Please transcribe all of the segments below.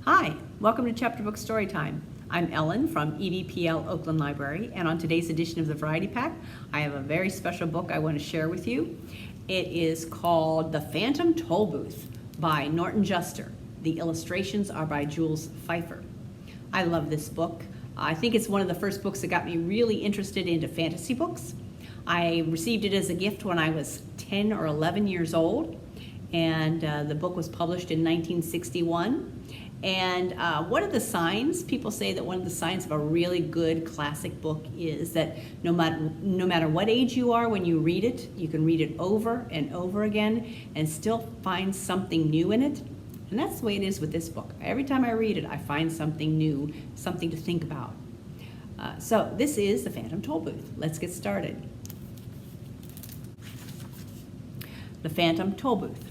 Hi, welcome to Chapter Book Storytime. I'm Ellen from EVPL Oakland Library, and on today's edition of the Variety Pack, I have a very special book I want to share with you. It is called The Phantom Toll Booth by Norton Juster. The illustrations are by Jules Pfeiffer. I love this book. I think it's one of the first books that got me really interested into fantasy books. I received it as a gift when I was 10 or 11 years old, and the book was published in 1961. And one of the signs, people say that one of the signs of a really good classic book is that no matter what age you are when you read it, you can read it over and over again and still find something new in it. And that's the way it is with this book. Every time I read it, I find something new, something to think about. So this is The Phantom Toll Booth. Let's get started. The Phantom Toll Booth.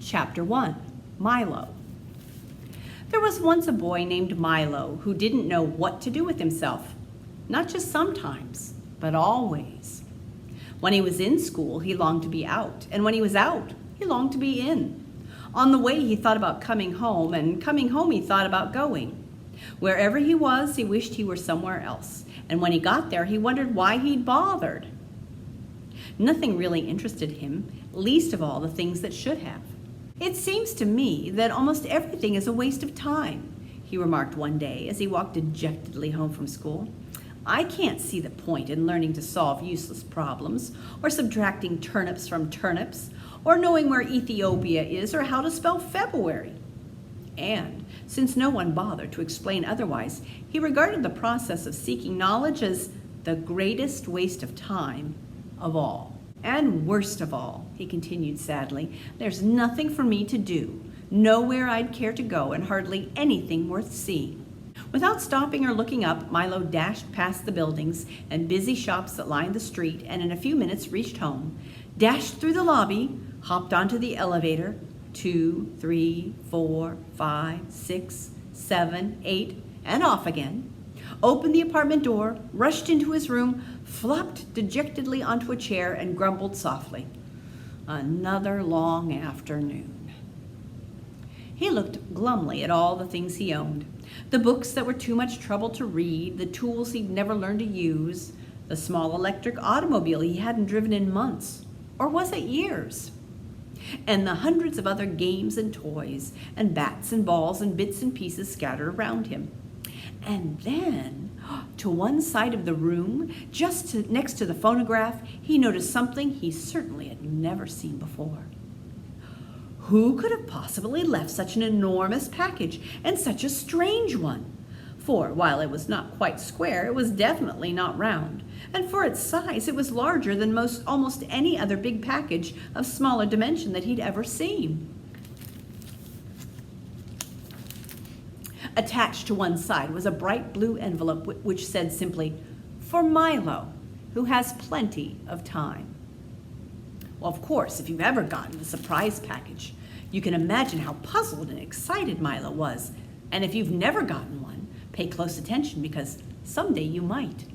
Chapter 1, Milo. There was once a boy named Milo who didn't know what to do with himself. Not just sometimes, but always. When he was in school, he longed to be out, and when he was out, he longed to be in. On the way, he thought about coming home, and coming home, he thought about going. Wherever he was, he wished he were somewhere else, and when he got there, he wondered why he'd bothered. Nothing really interested him, least of all the things that should have. "It seems to me that almost everything is a waste of time," he remarked one day as he walked dejectedly home from school. "I can't see the point in learning to solve useless problems, or subtracting turnips from turnips, or knowing where Ethiopia is, or how to spell February." And, since no one bothered to explain otherwise, he regarded the process of seeking knowledge as the greatest waste of time of all. "And worst of all," he continued sadly, "there's nothing for me to do, nowhere I'd care to go, and hardly anything worth seeing." Without stopping or looking up, Milo dashed past the buildings and busy shops that lined the street, and in a few minutes reached home, dashed through the lobby, hopped onto the elevator, 2, 3, 4, 5, 6, 7, 8, and off again, opened the apartment door, rushed into his room, flopped dejectedly onto a chair, and grumbled softly, "Another long afternoon." He looked glumly at all the things he owned, the books that were too much trouble to read, the tools he'd never learned to use, the small electric automobile he hadn't driven in months, or was it years, and the hundreds of other games and toys, and bats and balls and bits and pieces scattered around him. And then, to one side of the room, next to the phonograph, he noticed something he certainly had never seen before. Who could have possibly left such an enormous package, and such a strange one? For, while it was not quite square, it was definitely not round, and for its size, it was larger than almost any other big package of smaller dimension that he'd ever seen. Attached to one side was a bright blue envelope which said simply, "For Milo, who has plenty of time." Well, of course, if you've ever gotten a surprise package, you can imagine how puzzled and excited Milo was. And if you've never gotten one, pay close attention, because someday you might.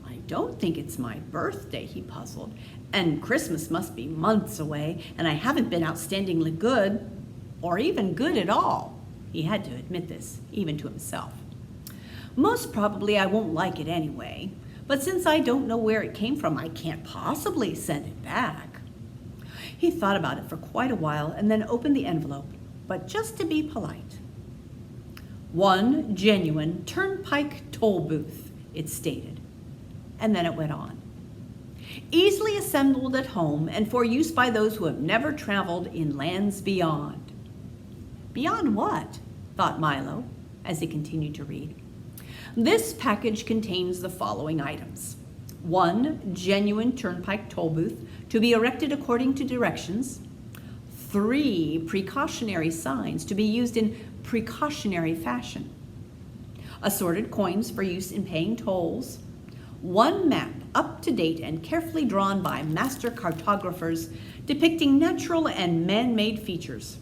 "I don't think it's my birthday," he puzzled, "and Christmas must be months away, and I haven't been outstandingly good, or even good at all." He had to admit this, even to himself. "Most probably I won't like it anyway, but since I don't know where it came from, I can't possibly send it back." He thought about it for quite a while and then opened the envelope, but just to be polite. "One genuine turnpike toll booth," it stated, and then it went on. "Easily assembled at home and for use by those who have never traveled in lands beyond." Beyond what? Thought Milo, as he continued to read. "This package contains the following items. 1 genuine turnpike toll booth to be erected according to directions. 3 precautionary signs to be used in precautionary fashion. Assorted coins for use in paying tolls. 1 map up to date and carefully drawn by master cartographers depicting natural and man-made features.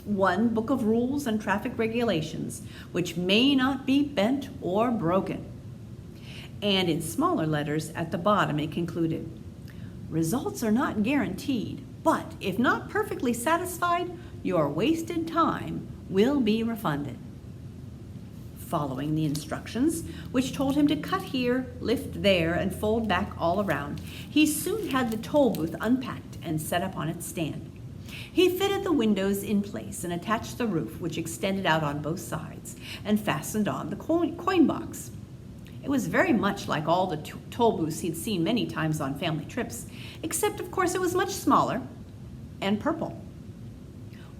1 book of rules and traffic regulations, which may not be bent or broken." And in smaller letters at the bottom it concluded, "Results are not guaranteed, but if not perfectly satisfied, your wasted time will be refunded. Following the instructions, which told him to cut here, lift there, and fold back all around, he soon had the toll booth unpacked and set up on its stand. He fitted the windows in place and attached the roof, which extended out on both sides, and fastened on the coin box. It was very much like all the toll booths he'd seen many times on family trips, except, of course, it was much smaller and purple.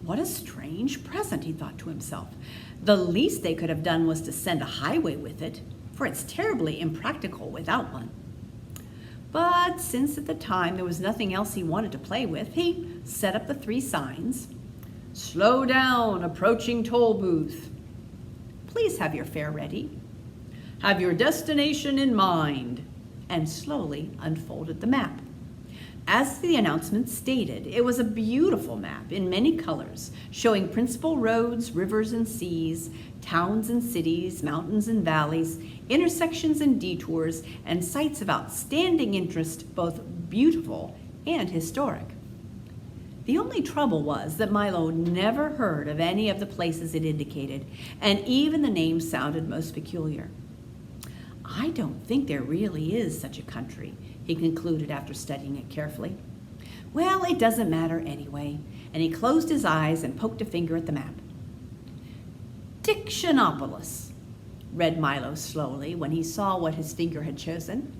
What a strange present, he thought to himself. The least they could have done was to send a highway with it, for it's terribly impractical without one. But since at the time there was nothing else he wanted to play with, he set up the 3 signs. Slow down, approaching toll booth. Please have your fare ready. Have your destination in mind. And slowly unfolded the map. As the announcement stated, it was a beautiful map in many colors, showing principal roads, rivers and seas, towns and cities, mountains and valleys, intersections and detours, and sites of outstanding interest, both beautiful and historic. The only trouble was that Milo never heard of any of the places it indicated, and even the names sounded most peculiar. I don't think there really is such a country, he concluded after studying it carefully. Well, it doesn't matter anyway, and he closed his eyes and poked a finger at the map. Dictionopolis, read Milo slowly when he saw what his finger had chosen.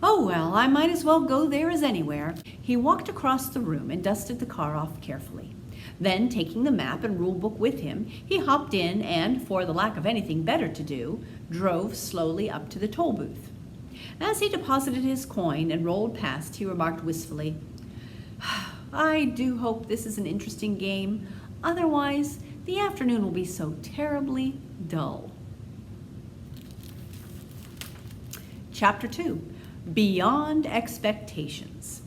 Oh well, I might as well go there as anywhere. He walked across the room and dusted the car off carefully. Then, taking the map and rule book with him, he hopped in and, for the lack of anything better to do, drove slowly up to the toll booth. As he deposited his coin and rolled past, he remarked wistfully, I do hope this is an interesting game. Otherwise, the afternoon will be so terribly dull. Chapter 2, Beyond Expectations.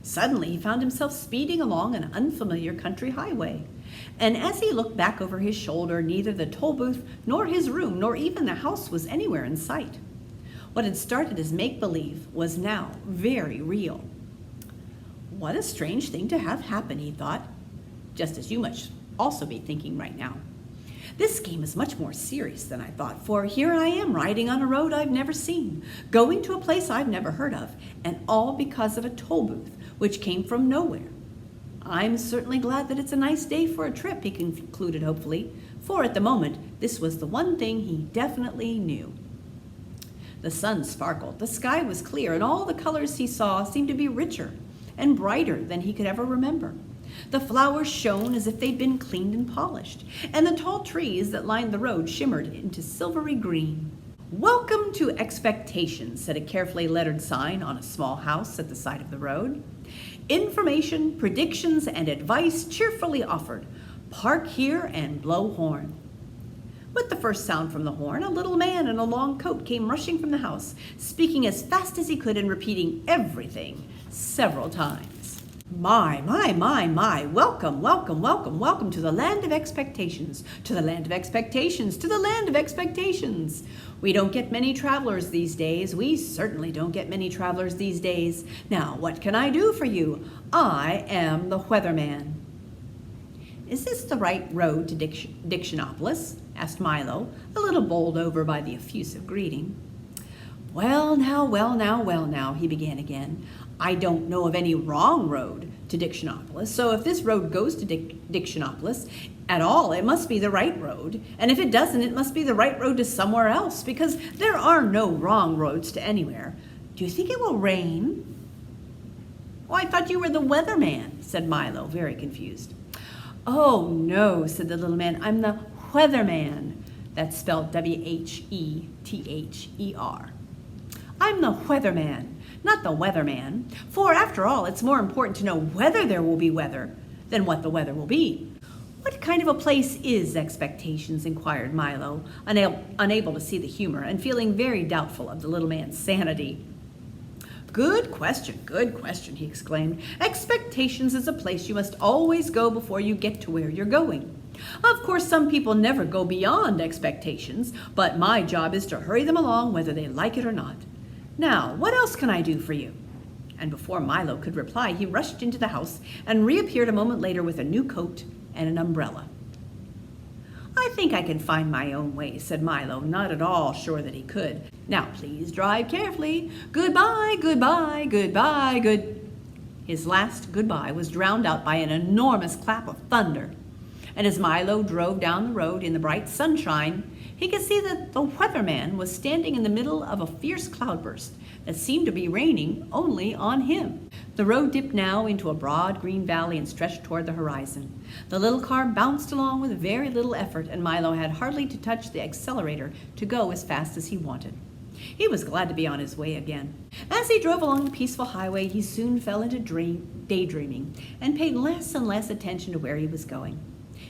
Suddenly, he found himself speeding along an unfamiliar country highway. And as he looked back over his shoulder, neither the toll booth, nor his room, nor even the house was anywhere in sight. What had started as make-believe was now very real. What a strange thing to have happen, he thought, just as you must also be thinking right now. This game is much more serious than I thought, for here I am riding on a road I've never seen, going to a place I've never heard of, and all because of a toll booth, which came from nowhere. I'm certainly glad that it's a nice day for a trip, he concluded hopefully, for at the moment, this was the one thing he definitely knew. The sun sparkled, the sky was clear, and all the colors he saw seemed to be richer and brighter than he could ever remember. The flowers shone as if they'd been cleaned and polished, and the tall trees that lined the road shimmered into silvery green. Welcome to Expectations, said a carefully lettered sign on a small house at the side of the road. Information, predictions, and advice cheerfully offered. Park here and blow horn. With the first sound from the horn, a little man in a long coat came rushing from the house, speaking as fast as he could and repeating everything several times. My, welcome, welcome, welcome, welcome to the land of expectations, to the land of expectations, to the land of expectations. We don't get many travelers these days. We certainly don't get many travelers these days. Now, what can I do for you? I am the weatherman. Is this the right road to Dictionopolis? Asked Milo, a little bowled over by the effusive greeting. Well now, he began again. I don't know of any wrong road to Dictionopolis, so if this road goes to Dictionopolis at all, it must be the right road, and if it doesn't, it must be the right road to somewhere else, because there are no wrong roads to anywhere. Do you think it will rain? Oh, I thought you were the weatherman, said Milo, very confused. Oh, no, said the little man, I'm the weatherman. That's spelled W-H-E-T-H-E-R. I'm the weatherman, not the weatherman, for after all, it's more important to know whether there will be weather than what the weather will be. What kind of a place is Expectations? Inquired Milo, unable to see the humor and feeling very doubtful of the little man's sanity. Good question, he exclaimed. Expectations is a place you must always go before you get to where you're going. Of course, some people never go beyond expectations, but my job is to hurry them along whether they like it or not. Now, what else can I do for you? And before Milo could reply, he rushed into the house and reappeared a moment later with a new coat and an umbrella. I think I can find my own way, said Milo, not at all sure that he could. Now please drive carefully. Goodbye, goodbye, goodbye, good. His last goodbye was drowned out by an enormous clap of thunder. And as Milo drove down the road in the bright sunshine, he could see that the weatherman was standing in the middle of a fierce cloudburst that seemed to be raining only on him. The road dipped now into a broad green valley and stretched toward the horizon. The little car bounced along with very little effort, and Milo had hardly to touch the accelerator to go as fast as he wanted. He was glad to be on his way again. As he drove along the peaceful highway, he soon fell into daydreaming and paid less and less attention to where he was going.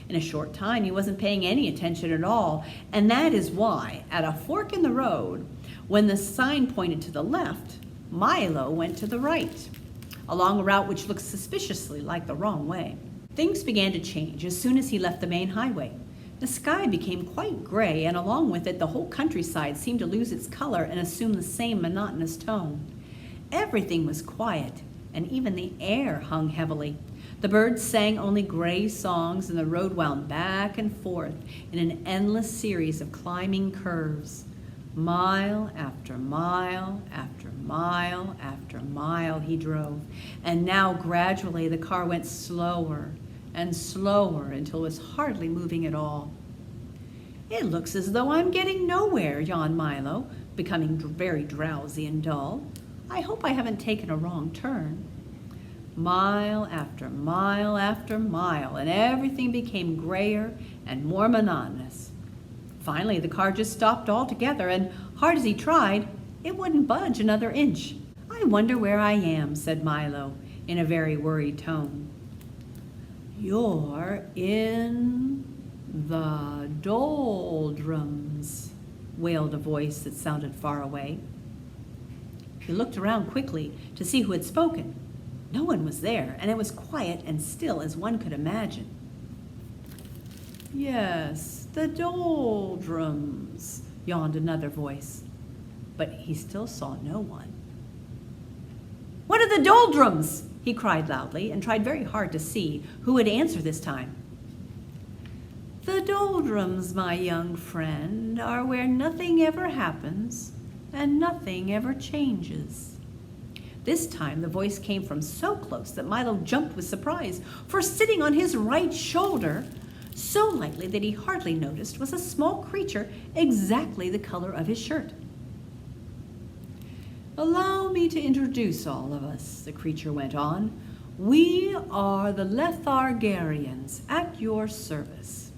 In a short time, he wasn't paying any attention at all, and that is why, at a fork in the road, when the sign pointed to the left, Milo went to the right, along a route which looked suspiciously like the wrong way. Things began to change as soon as he left the main highway. The sky became quite gray, and along with it, the whole countryside seemed to lose its color and assume the same monotonous tone. Everything was quiet, and even the air hung heavily. The birds sang only gray songs, and the road wound back and forth in an endless series of climbing curves. Mile after mile after mile after mile he drove, and now gradually the car went slower and slower until it was hardly moving at all. It looks as though I'm getting nowhere, yawned Milo, becoming very drowsy and dull. I hope I haven't taken a wrong turn. Mile after mile after mile, and everything became grayer and more monotonous. Finally, the car just stopped altogether, and hard as he tried, it wouldn't budge another inch. I wonder where I am, said Milo, in a very worried tone. You're in the Doldrums, wailed a voice that sounded far away. He looked around quickly to see who had spoken. No one was there, and it was quiet and still as one could imagine. Yes, the Doldrums, yawned another voice, but he still saw no one. What are the Doldrums? He cried loudly and tried very hard to see who would answer this time. The Doldrums, my young friend, are where nothing ever happens and nothing ever changes. This time the voice came from so close that Milo jumped with surprise, for sitting on his right shoulder, so lightly that he hardly noticed, was a small creature exactly the color of his shirt. Allow me to introduce all of us, the creature went on. We are the Lethargarians at your service.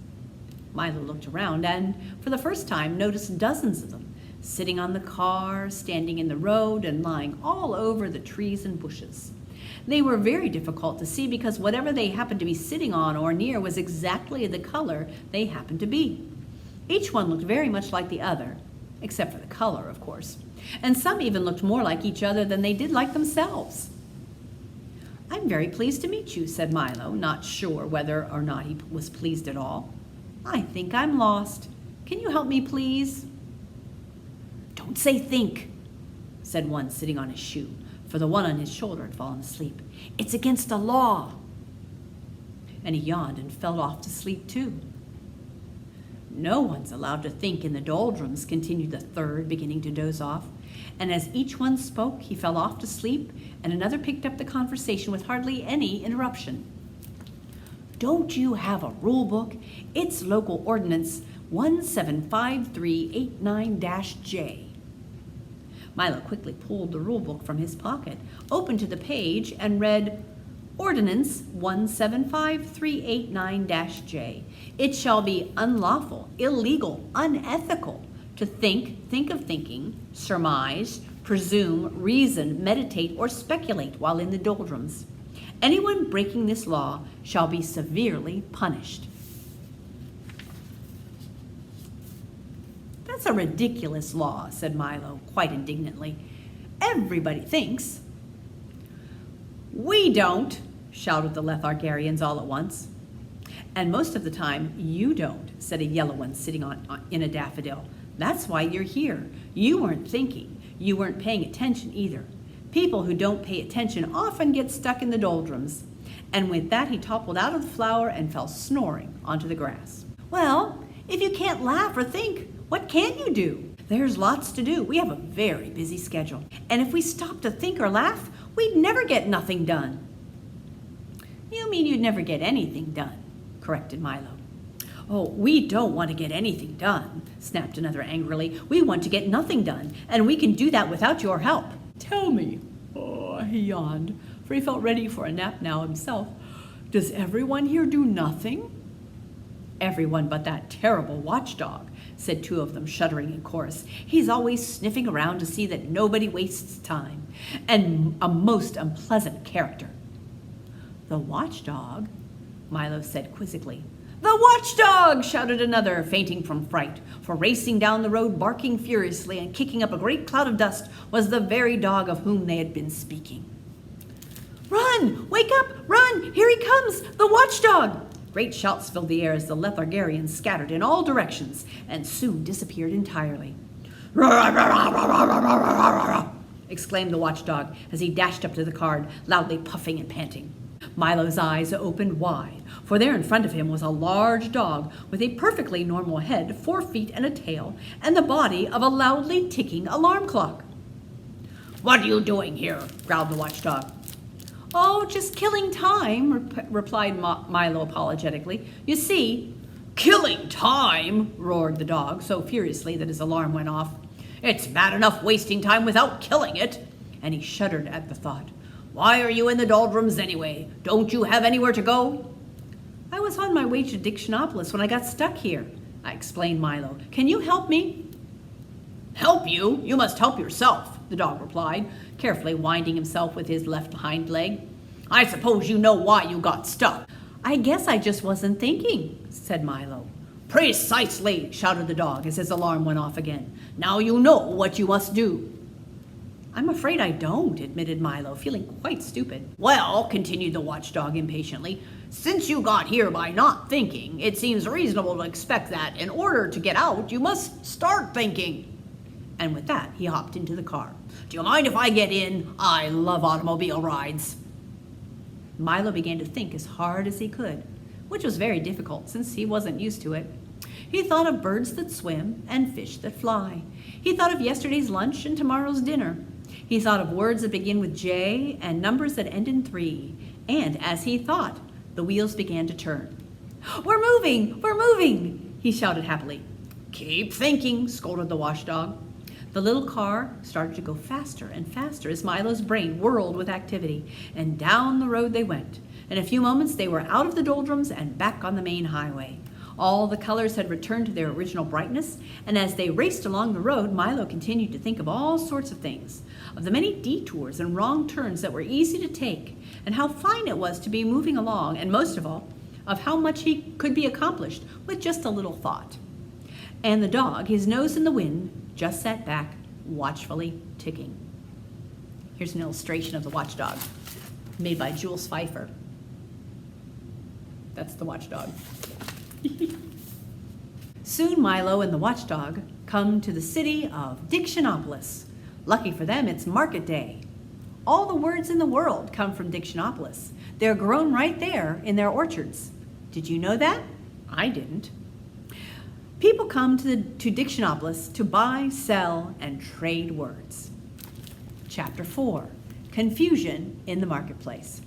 Milo looked around and, for the first time, noticed dozens of them, sitting on the car, standing in the road, and lying all over the trees and bushes. They were very difficult to see because whatever they happened to be sitting on or near was exactly the color they happened to be. Each one looked very much like the other, except for the color, of course. And some even looked more like each other than they did like themselves. I'm very pleased to meet you, said Milo, not sure whether or not he was pleased at all. I think I'm lost. Can you help me, please? Don't say think, said one sitting on his shoe, for the one on his shoulder had fallen asleep. It's against the law. And he yawned and fell off to sleep too. No one's allowed to think in the Doldrums, continued the third, beginning to doze off. And as each one spoke, he fell off to sleep, and another picked up the conversation with hardly any interruption. Don't you have a rule book? It's Local Ordinance 175389-J. Milo quickly pulled the rule book from his pocket, opened to the page, and read Ordinance 175389-J. It shall be unlawful, illegal, unethical to think of thinking, surmise, presume, reason, meditate, or speculate while in the Doldrums. Anyone breaking this law shall be severely punished. That's a ridiculous law, said Milo, quite indignantly. Everybody thinks. We don't, shouted the Lethargarians all at once. And most of the time, you don't, said a yellow one sitting in a daffodil. That's why you're here. You weren't thinking. You weren't paying attention either. People who don't pay attention often get stuck in the Doldrums. And with that, he toppled out of the flower and fell snoring onto the grass. Well, If you can't laugh or think, what can you do? There's lots to do. We have a very busy schedule. And if we stopped to think or laugh, we'd never get nothing done. You mean you'd never get anything done, corrected Milo. Oh, we don't want to get anything done, snapped another angrily. We want to get nothing done, and we can do that without your help. Tell me, he yawned, for he felt ready for a nap now himself. Does everyone here do nothing? Everyone but that terrible watchdog, said two of them, shuddering in chorus. He's always sniffing around to see that nobody wastes time, and a most unpleasant character. The watchdog? Milo said quizzically. The watchdog! Shouted another, fainting from fright, for racing down the road, barking furiously and kicking up a great cloud of dust, was the very dog of whom they had been speaking. Run! Wake up! Run! Here he comes! The watchdog! Great shouts filled the air as the Lethargarians scattered in all directions and soon disappeared entirely. Exclaimed the watchdog as he dashed up to the card, loudly puffing and panting. Milo's eyes opened wide, for there in front of him was a large dog with a perfectly normal head, 4 feet and a tail, and the body of a loudly ticking alarm clock. What are you doing here? Growled the watchdog. Oh, just killing time, replied Milo apologetically. You see, killing time, roared the dog so furiously that his alarm went off. It's bad enough wasting time without killing it. And he shuddered at the thought. Why are you in the Doldrums anyway? Don't you have anywhere to go? I was on my way to Dictionopolis when I got stuck here, I explained Milo. Can you help me? Help you? You must help yourself, the dog replied, carefully winding himself with his left hind leg. I suppose you know why you got stuck. I guess I just wasn't thinking, said Milo. Precisely, shouted the dog as his alarm went off again. Now you know what you must do. I'm afraid I don't, admitted Milo, feeling quite stupid. Well, continued the watchdog impatiently, since you got here by not thinking, it seems reasonable to expect that in order to get out, you must start thinking. And with that, he hopped into the car. Do you mind if I get in? I love automobile rides. Milo began to think as hard as he could, which was very difficult since he wasn't used to it. He thought of birds that swim and fish that fly. He thought of yesterday's lunch and tomorrow's dinner. He thought of words that begin with J and numbers that end in 3. And as he thought, the wheels began to turn. We're moving! We're moving! He shouted happily. Keep thinking, scolded the watchdog. The little car started to go faster and faster as Milo's brain whirled with activity, and down the road they went. In a few moments, they were out of the Doldrums and back on the main highway. All the colors had returned to their original brightness, and as they raced along the road, Milo continued to think of all sorts of things, of the many detours and wrong turns that were easy to take, and how fine it was to be moving along, and most of all, of how much he could be accomplished with just a little thought. And the dog, his nose in the wind, just sat back, watchfully ticking. Here's an illustration of the watchdog, made by Jules Pfeiffer. That's the watchdog. Soon Milo and the watchdog come to the city of Dictionopolis. Lucky for them, it's market day. All the words in the world come from Dictionopolis. They're grown right there in their orchards. Did you know that? I didn't. People come to Dictionopolis to buy, sell, and trade words. Chapter 4, Confusion in the Marketplace.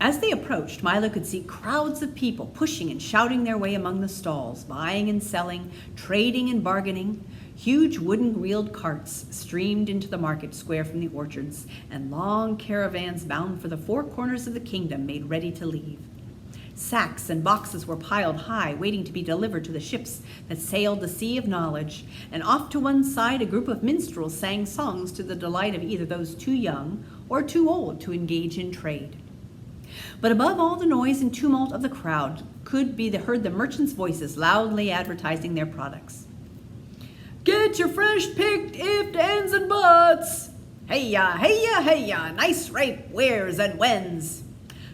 As they approached, Milo could see crowds of people pushing and shouting their way among the stalls, buying and selling, trading and bargaining. Huge wooden-wheeled carts streamed into the market square from the orchards, and long caravans bound for the 4 corners of the kingdom made ready to leave. Sacks and boxes were piled high, waiting to be delivered to the ships that sailed the sea of knowledge, and off to one side a group of minstrels sang songs to the delight of either those too young or too old to engage in trade. But above all the noise and tumult of the crowd could be heard the merchants' voices loudly advertising their products. Get your fresh picked ifs, ands, and buts. Hey-ya, hey-ya, hey-ya, nice ripe wheres and whens.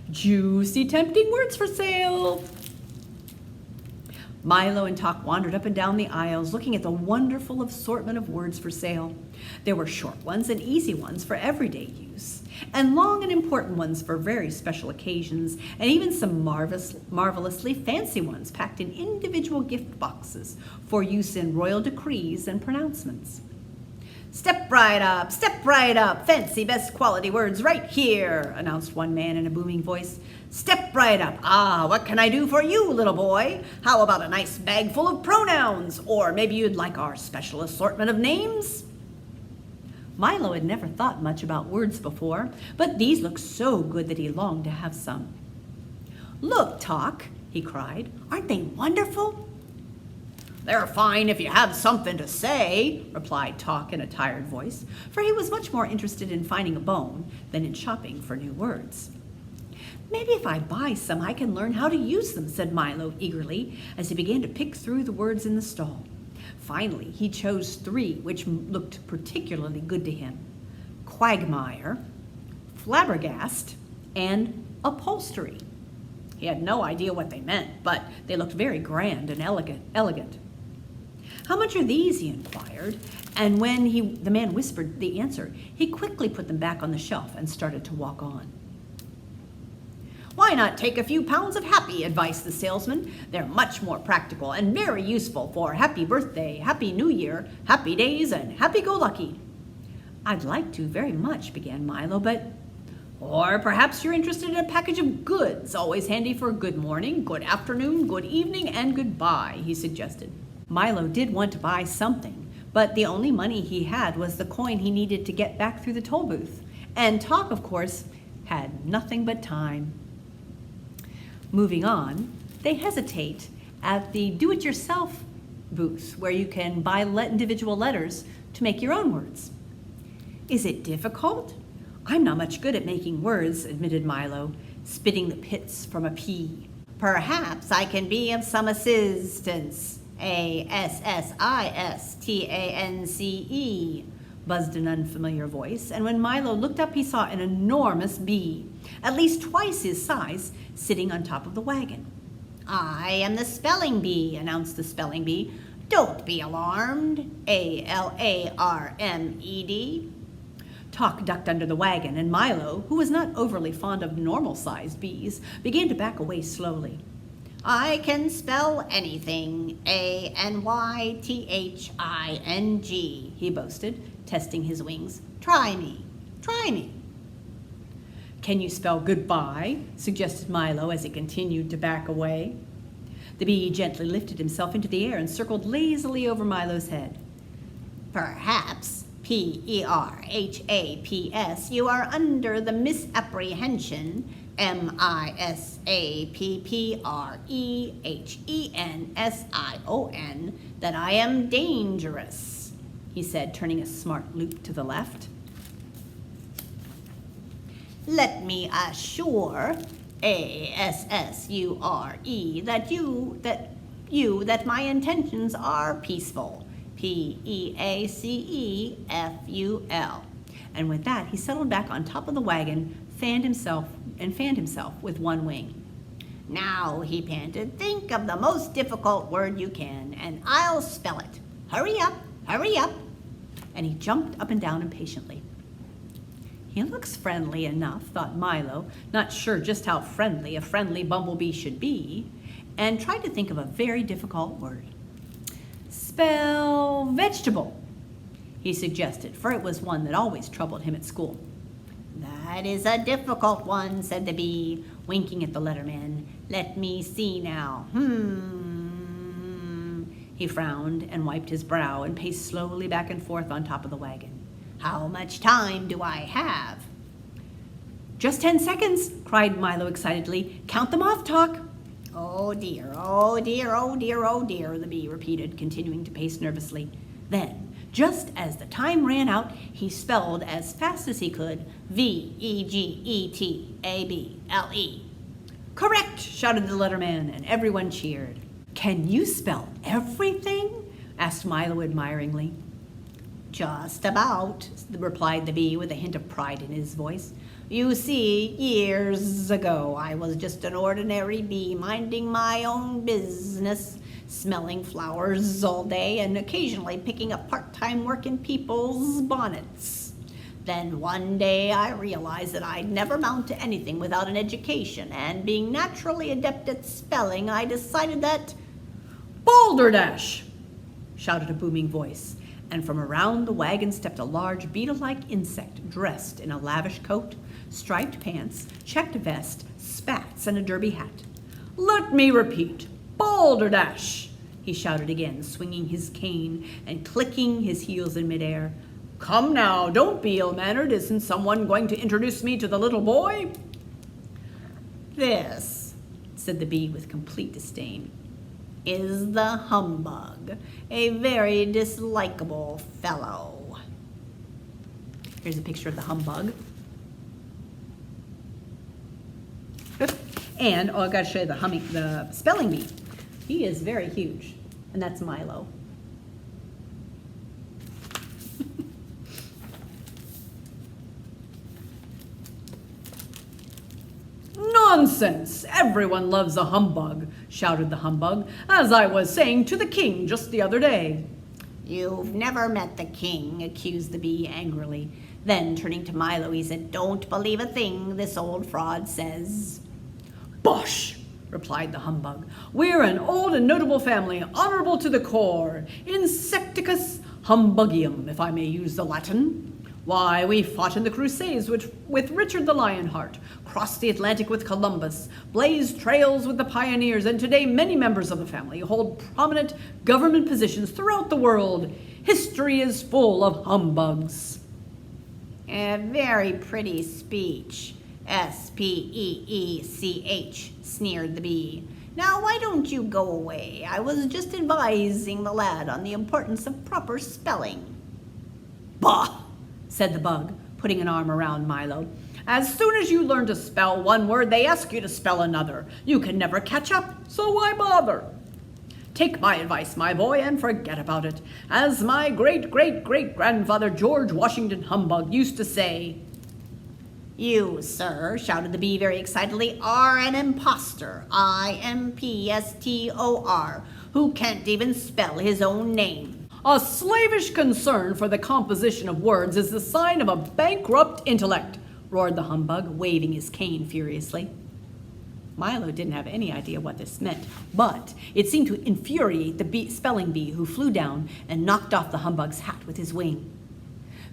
Juicy, tempting words for sale. Milo and Tock wandered up and down the aisles, looking at the wonderful assortment of words for sale. There were short ones and easy ones for everyday use, and long and important ones for very special occasions, and even some marvelously fancy ones packed in individual gift boxes for use in royal decrees and pronouncements. Step right up, fancy best quality words right here, announced one man in a booming voice. Step right up. Ah, what can I do for you, little boy? How about a nice bag full of pronouns? Or maybe you'd like our special assortment of names? Milo had never thought much about words before, but these looked so good that he longed to have some. Look, Tock, he cried. Aren't they wonderful? They're fine if you have something to say, replied Tock in a tired voice, for he was much more interested in finding a bone than in shopping for new words. Maybe if I buy some, I can learn how to use them, said Milo eagerly, as he began to pick through the words in the stall. Finally, he chose 3 which looked particularly good to him: quagmire, flabbergast, and upholstery. He had no idea what they meant, but they looked very grand and elegant. How much are these? He inquired, and when the man whispered the answer, he quickly put them back on the shelf and started to walk on. Why not take a few pounds of happy, advised the salesman. They're much more practical and very useful for happy birthday, happy new year, happy days, and happy-go-lucky. I'd like to very much, began Milo, but... Or perhaps you're interested in a package of goods, always handy for good morning, good afternoon, good evening, and goodbye, he suggested. Milo did want to buy something, but the only money he had was the coin he needed to get back through the toll booth. And Tock, of course, had nothing but time. Moving on, they hesitate at the do-it-yourself booth, where you can buy individual letters to make your own words. Is it difficult? I'm not much good at making words, admitted Milo, spitting the pits from a pea. Perhaps I can be of some assistance. ASSISTANCE, buzzed an unfamiliar voice, and when Milo looked up, he saw an enormous bee, at least twice his size, sitting on top of the wagon. I am the spelling bee, announced the spelling bee. Don't be alarmed. ALARMED. Tock ducked under the wagon, and Milo, who was not overly fond of normal-sized bees, began to back away slowly. I can spell anything, ANYTHING, he boasted, testing his wings. Try me. Can you spell goodbye? Suggested Milo as he continued to back away. The bee gently lifted himself into the air and circled lazily over Milo's head. Perhaps, PERHAPS, you are under the misapprehension, MISAPPREHENSION, that I am dangerous, he said, turning a smart loop to the left. Let me assure ASSURE that my intentions are peaceful. PEACEFUL. And with that, he settled back on top of the wagon, fanned himself with one wing. Now, he panted, think of the most difficult word you can, and I'll spell it. Hurry up. And he jumped up and down impatiently. He looks friendly enough, thought Milo, not sure just how friendly a friendly bumblebee should be, and tried to think of a very difficult word. Spell vegetable, he suggested, for it was one that always troubled him at school. That is a difficult one, said the bee, winking at the letterman. Let me see now. He frowned and wiped his brow and paced slowly back and forth on top of the wagon. How much time do I have? Just 10 seconds, cried Milo excitedly. Count them off, Tock. Oh dear, the bee repeated, continuing to pace nervously. Then, just as the time ran out, he spelled as fast as he could, VEGETABLE. Correct, shouted the letterman, and everyone cheered. Can you spell everything? Asked Milo admiringly. Just about, replied the bee with a hint of pride in his voice. You see, years ago, I was just an ordinary bee minding my own business, smelling flowers all day and occasionally picking up part-time work in people's bonnets. Then one day I realized that I'd never amount to anything without an education, and being naturally adept at spelling, I decided that... "Balderdash!" shouted a booming voice, and from around the wagon stepped a large beetle-like insect dressed in a lavish coat, striped pants, checked vest, spats, and a derby hat. "Let me repeat, balderdash!" he shouted again, swinging his cane and clicking his heels in midair. "Come now, don't be ill-mannered. Isn't someone going to introduce me to the little boy?" "This," said the bee with complete disdain, "is the Humbug, a very dislikable fellow." Here's a picture of the Humbug. And, I've got to show you the spelling bee. He is very huge, and that's Milo. "Nonsense! Everyone loves a humbug," shouted the Humbug, "as I was saying to the king just the other day." "You've never met the king," accused the bee angrily. Then, turning to Milo, he said, "Don't believe a thing this old fraud says." "Bosh!" replied the Humbug. "We're an old and notable family, honorable to the core, insecticus humbugium, if I may use the Latin. Why, we fought in the Crusades with Richard the Lionheart, crossed the Atlantic with Columbus, blazed trails with the pioneers, and today many members of the family hold prominent government positions throughout the world. History is full of humbugs." "A very pretty speech. Speech, sneered the bee. "Now, why don't you go away? I was just advising the lad on the importance of proper spelling." "Bah!" said the bug, putting an arm around Milo. "As soon as you learn to spell one word, they ask you to spell another. You can never catch up, so why bother? Take my advice, my boy, and forget about it. As my great-great-great-grandfather George Washington Humbug used to say..." "You, sir," shouted the bee very excitedly, "are an impostor, IMPSTOR, who can't even spell his own name." "A slavish concern for the composition of words is the sign of a bankrupt intellect," roared the Humbug, waving his cane furiously. Milo didn't have any idea what this meant, but it seemed to infuriate the spelling bee, who flew down and knocked off the Humbug's hat with his wing.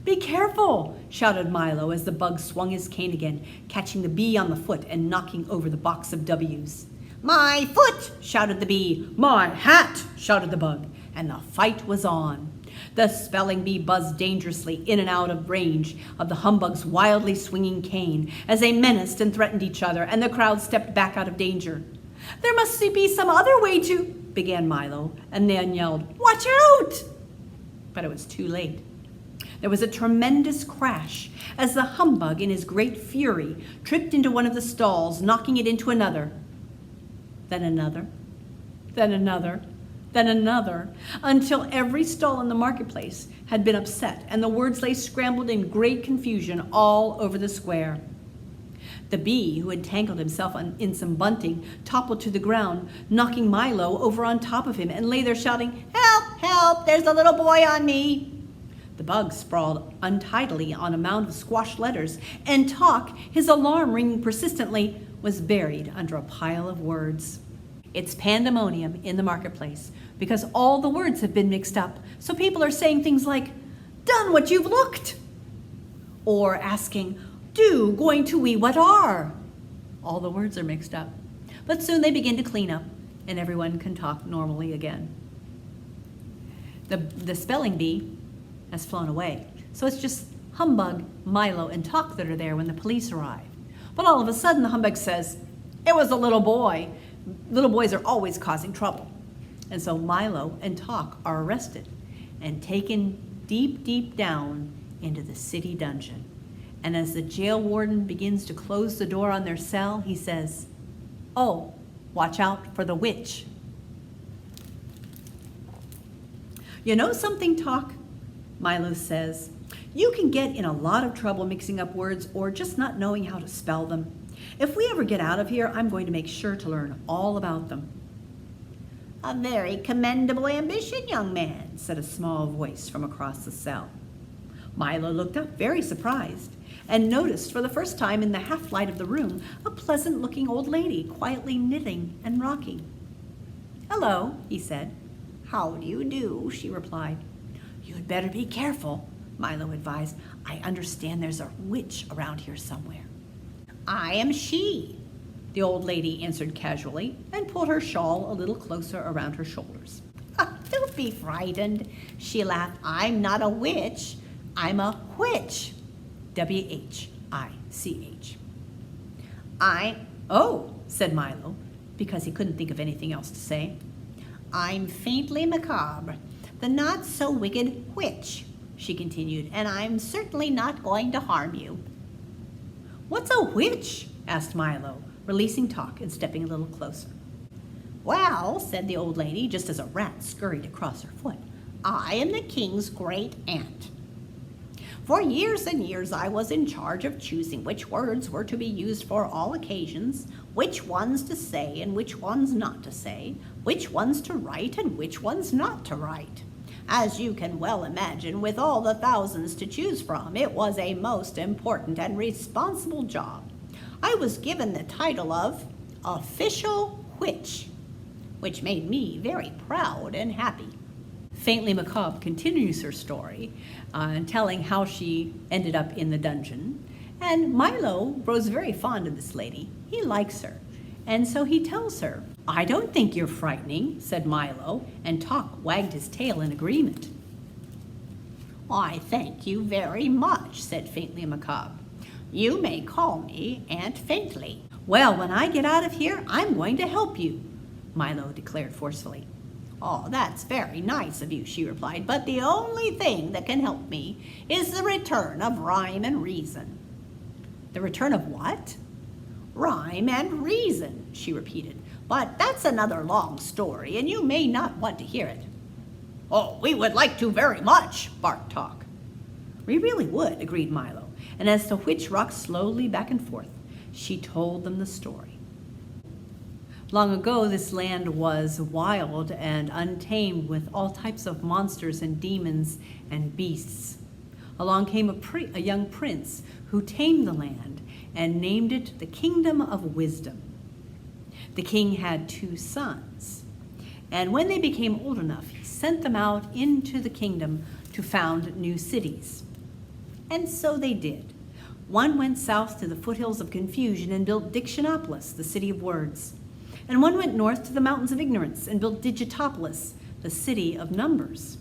"Be careful!" shouted Milo as the bug swung his cane again, catching the bee on the foot and knocking over the box of W's. "My foot!" shouted the bee. "My hat!" shouted the bug, and the fight was on. The spelling bee buzzed dangerously in and out of range of the Humbug's wildly swinging cane as they menaced and threatened each other, and the crowd stepped back out of danger. "There must be some other way to..." began Milo, and then yelled, "Watch out!" But it was too late. There was a tremendous crash as the Humbug, in his great fury, tripped into one of the stalls, knocking it into another. Then another, then another, then another, until every stall in the marketplace had been upset, and the words lay scrambled in great confusion all over the square. The bee, who had tangled himself in some bunting, toppled to the ground, knocking Milo over on top of him, and lay there shouting, "Help! Help! There's a little boy on me!" The bug sprawled untidily on a mound of squashed letters, and Tock, his alarm ringing persistently, was buried under a pile of words. It's pandemonium in the marketplace because all the words have been mixed up, so people are saying things like, "Done what you've looked," or asking, "Do going to we what are." All the words are mixed up, but soon they begin to clean up and everyone can talk normally again. The spelling bee has flown away, so it's just Humbug, Milo, and Tock that are there when the police arrive. But all of a sudden the Humbug says, "It was a little boy. Little boys are always causing trouble." And so Milo and Tock are arrested and taken deep, deep down into the city dungeon. And as the jail warden begins to close the door on their cell, he says, "Oh, watch out for the witch." "You know something, Tock?" Milo says, "You can get in a lot of trouble mixing up words or just not knowing how to spell them. If we ever get out of here, I'm going to make sure to learn all about them." "A very commendable ambition, young man," said a small voice from across the cell. Milo looked up, very surprised, and noticed for the first time in the half-light of the room a pleasant-looking old lady quietly knitting and rocking. "Hello," he said. "How do you do?" she replied. "You'd better be careful," Milo advised. "I understand there's a witch around here somewhere." "I am she," the old lady answered casually and pulled her shawl a little closer around her shoulders. "Don't be frightened," she laughed. "I'm not a witch. I'm a witch. W-H-I-C-H. Oh, said Milo, because he couldn't think of anything else to say. I'm faintly macabre, the not-so-wicked witch," she continued, "and I'm certainly not going to harm you." "What's a witch?" asked Milo, releasing Tock and stepping a little closer. "Well," said the old lady, just as a rat scurried across her foot, "I am the king's great aunt. For years and years I was in charge of choosing which words were to be used for all occasions, which ones to say and which ones not to say, which ones to write and which ones not to write. As you can well imagine, with all the thousands to choose from, it was a most important and responsible job. I was given the title of Official Witch, which made me very proud and happy." Faintly Macabre continues her story, telling how she ended up in the dungeon. And Milo grows very fond of this lady. He likes her. And so he tells her, "I don't think you're frightening," said Milo, and Tock wagged his tail in agreement. "I thank you very much," said Faintly Macabre. "You may call me Aunt Faintly." "Well, when I get out of here, I'm going to help you," Milo declared forcefully. "Oh, that's very nice of you," she replied, "but the only thing that can help me is the return of rhyme and reason." "The return of what?" "Rhyme and reason," she repeated. "But that's another long story, and you may not want to hear it." "Oh, we would like to very much," barked Tock. "We really would," agreed Milo, and as the witch rocked slowly back and forth, she told them the story. Long ago, this land was wild and untamed with all types of monsters and demons and beasts. Along came a young prince who tamed the land and named it the Kingdom of Wisdom. The king had 2 sons, and when they became old enough, he sent them out into the kingdom to found new cities. And so they did. One went south to the foothills of confusion and built Dictionopolis, the city of words. And one went north to the mountains of ignorance and built Digitopolis, the city of numbers.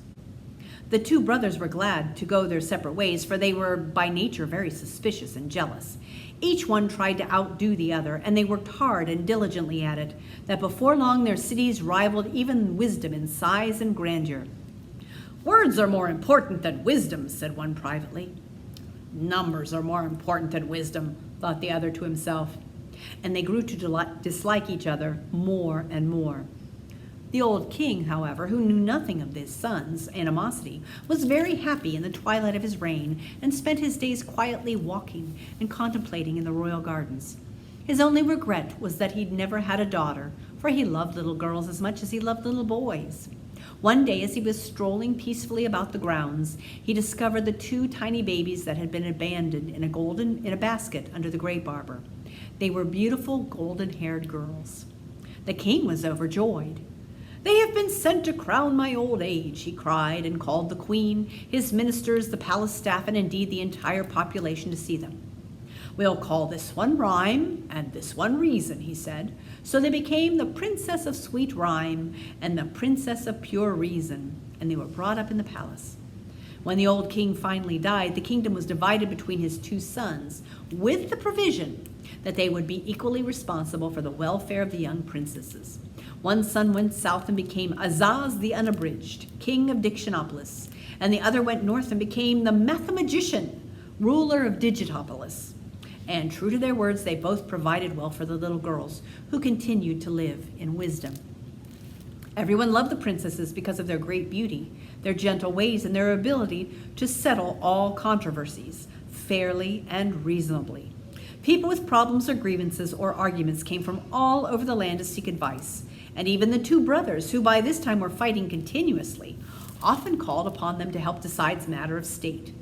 The 2 brothers were glad to go their separate ways, for they were by nature very suspicious and jealous. Each one tried to outdo the other, and they worked hard and diligently at it, that before long their cities rivaled even wisdom in size and grandeur. "Words are more important than wisdom," said one privately. "Numbers are more important than wisdom," thought the other to himself. And they grew to dislike each other more and more. The old king, however, who knew nothing of his son's animosity, was very happy in the twilight of his reign and spent his days quietly walking and contemplating in the royal gardens. His only regret was that he'd never had a daughter, for he loved little girls as much as he loved little boys. One day, as he was strolling peacefully about the grounds, he discovered the 2 tiny babies that had been abandoned in a basket under the grape arbor. They were beautiful golden-haired girls. The king was overjoyed. "They have been sent to crown my old age," he cried, and called the queen, his ministers, the palace staff, and indeed the entire population to see them. "We'll call this one Rhyme and this one Reason," he said. So they became the Princess of Sweet Rhyme and the Princess of Pure Reason, and they were brought up in the palace. When the old king finally died, the kingdom was divided between his 2 sons, with the provision that they would be equally responsible for the welfare of the young princesses. One son went south and became Azaz the Unabridged, king of Dictionopolis, and the other went north and became the Mathemagician, ruler of Digitopolis. And true to their words, they both provided well for the little girls, who continued to live in wisdom. Everyone loved the princesses because of their great beauty, their gentle ways, and their ability to settle all controversies fairly and reasonably. People with problems or grievances or arguments came from all over the land to seek advice, and even the 2 brothers, who by this time were fighting continuously, often called upon them to help decide matters of state.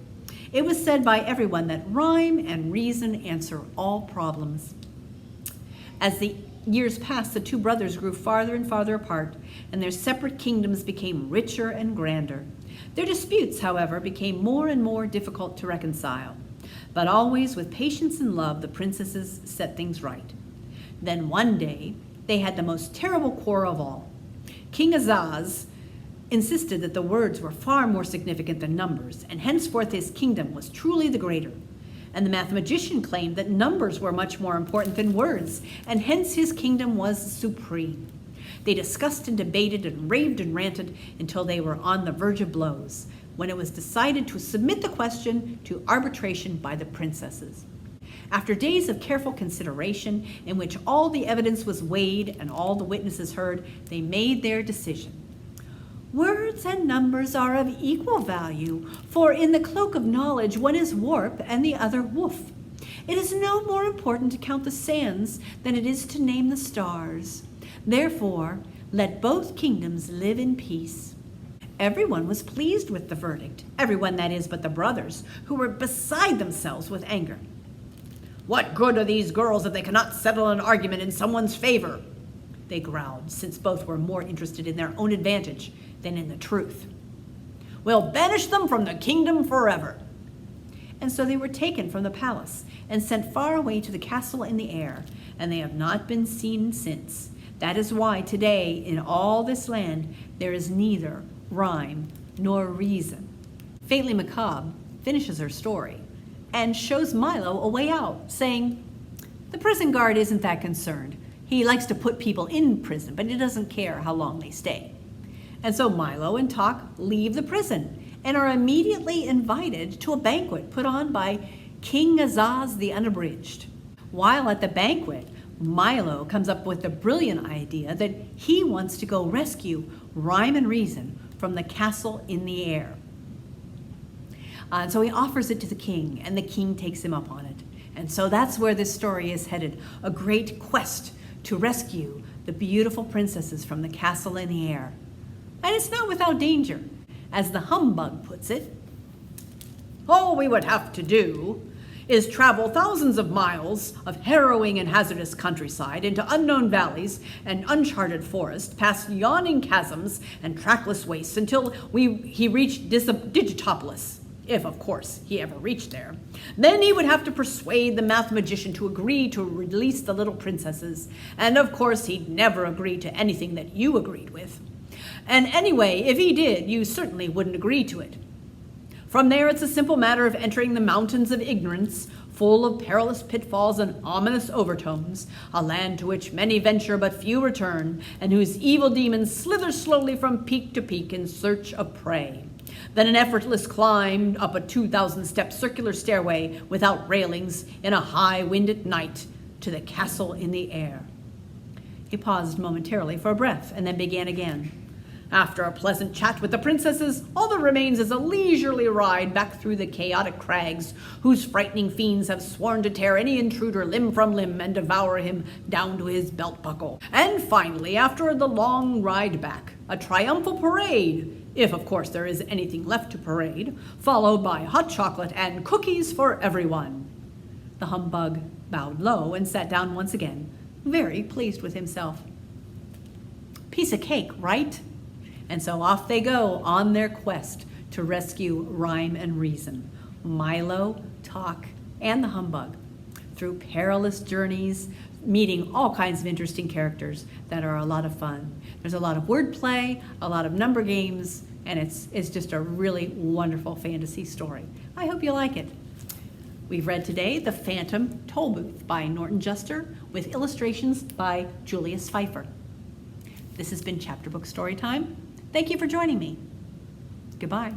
It was said by everyone that rhyme and reason answer all problems. As the years passed, the two brothers grew farther and farther apart, and their separate kingdoms became richer and grander. Their disputes, however, became more and more difficult to reconcile. But always with patience and love, the princesses set things right. Then one day, they had the most terrible quarrel of all. King Azaz insisted that the words were far more significant than numbers, and henceforth his kingdom was truly the greater. And the mathematician claimed that numbers were much more important than words, and hence his kingdom was supreme. They discussed and debated and raved and ranted until they were on the verge of blows, when it was decided to submit the question to arbitration by the princesses. After days of careful consideration, in which all the evidence was weighed and all the witnesses heard, they made their decision. Words and numbers are of equal value, for in the cloak of knowledge one is warp and the other woof. It is no more important to count the sands than it is to name the stars. Therefore, let both kingdoms live in peace. Everyone was pleased with the verdict, everyone, that is, but the brothers, who were beside themselves with anger. "What good are these girls if they cannot settle an argument in someone's favor?" they growled, since both were more interested in their own advantage than in the truth. "We'll banish them from the kingdom forever." And so they were taken from the palace and sent far away to the castle in the air, and they have not been seen since. That is why today in all this land there is neither rhyme nor reason. Faintly Macabre finishes her story and shows Milo a way out, saying, "The prison guard isn't that concerned. He likes to put people in prison, but he doesn't care how long they stay." And so Milo and Tock leave the prison and are immediately invited to a banquet put on by King Azaz the Unabridged. While at the banquet, Milo comes up with the brilliant idea that he wants to go rescue Rhyme and Reason from the castle in the air. And so he offers it to the king, and the king takes him up on it. And so that's where this story is headed, a great quest to rescue the beautiful princesses from the castle in the air. And it's not without danger. As the Humbug puts it, "All we would have to do is travel thousands of miles of harrowing and hazardous countryside into unknown valleys and uncharted forests, past yawning chasms and trackless wastes until he reached Dictionopolis, if, of course, he ever reached there. Then he would have to persuade the mathematician to agree to release the little princesses, and of course he'd never agree to anything that you agreed with. And anyway, if he did, you certainly wouldn't agree to it. From there, it's a simple matter of entering the mountains of ignorance, full of perilous pitfalls and ominous overtones, a land to which many venture but few return, and whose evil demons slither slowly from peak to peak in search of prey. Then an effortless climb up a 2,000-step circular stairway without railings in a high wind at night to the castle in the air." He paused momentarily for breath and then began again. "After a pleasant chat with the princesses, all that remains is a leisurely ride back through the chaotic crags, whose frightening fiends have sworn to tear any intruder limb from limb and devour him down to his belt buckle. And finally, after the long ride back, a triumphal parade, if of course there is anything left to parade, followed by hot chocolate and cookies for everyone." The Humbug bowed low and sat down once again, very pleased with himself. Piece of cake, right? And so off they go on their quest to rescue Rhyme and Reason, Milo, Tock, and the Humbug, through perilous journeys, meeting all kinds of interesting characters that are a lot of fun. There's a lot of wordplay, a lot of number games, and it's just a really wonderful fantasy story. I hope you like it. We've read today The Phantom Toll Booth by Norton Juster with illustrations by Julius Pfeiffer. This has been Chapter Book Storytime. Thank you for joining me. Goodbye.